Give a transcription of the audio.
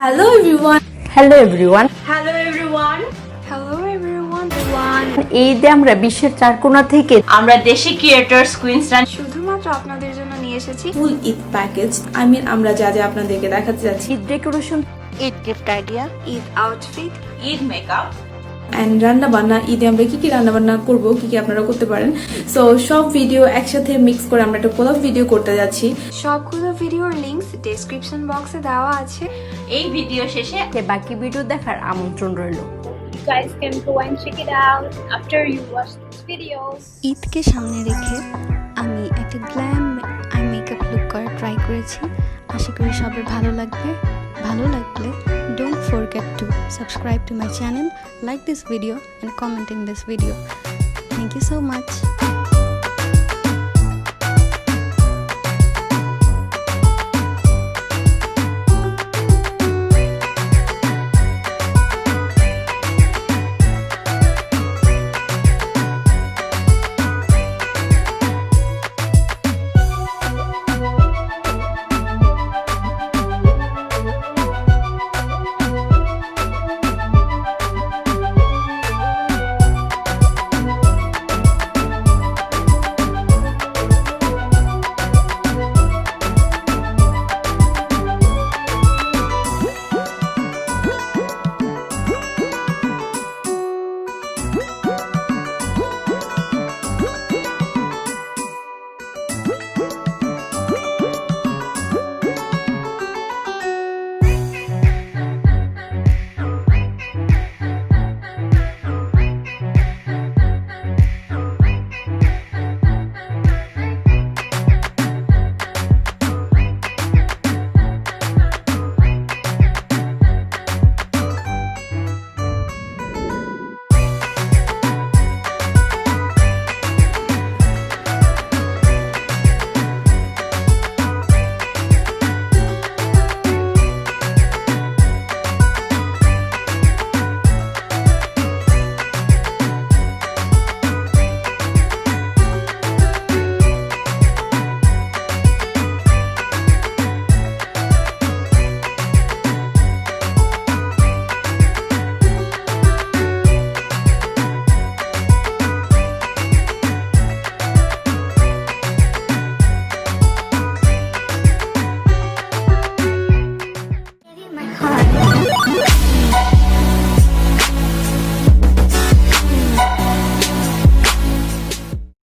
Hello everyone. Hello everyone. Hello everyone. Hello everyone. ঈদে আমরা বিশ্বের চার কোণা থেকে আমরা দেশি ক্রিয়েটরস কুইন্সরা শুধুমাত্র আপনাদের জন্য নিয়ে এসেছি ফুল ঈদ প্যাকেজ। আমরা যা আপনাদেরকে দেখাতে যাচ্ছি, Eid decoration, Eid gift idea, Eid outfit, Eid makeup and রান্না বান্না। ঈদে আমরা কি রান্না বান্না করবো, কি আপনারা করতে পারেন। সো সব ভিডিও একসাথে মিক্স করে আমরা একটা কোলাব ভিডিও করতে যাচ্ছি। সবগুলো ভিডিওর লিংকস ডেসক্রিপশন বক্সে দেওয়া আছে। এই ভিডিও শেষে বাকি ভিডিও দেখার আমন্ত্রণ রইল। You guys can go and check it out after you watch this video. ঈদকে সামনে রেখে আমি একটা গ্ল্যাম আই মেকআপ লুক করা ট্রাই করেছি। আশা করি সবার ভালো লাগবে। ভালো লাগলে don't forget to subscribe to my channel, like this video and comment in this video. Thank you so much.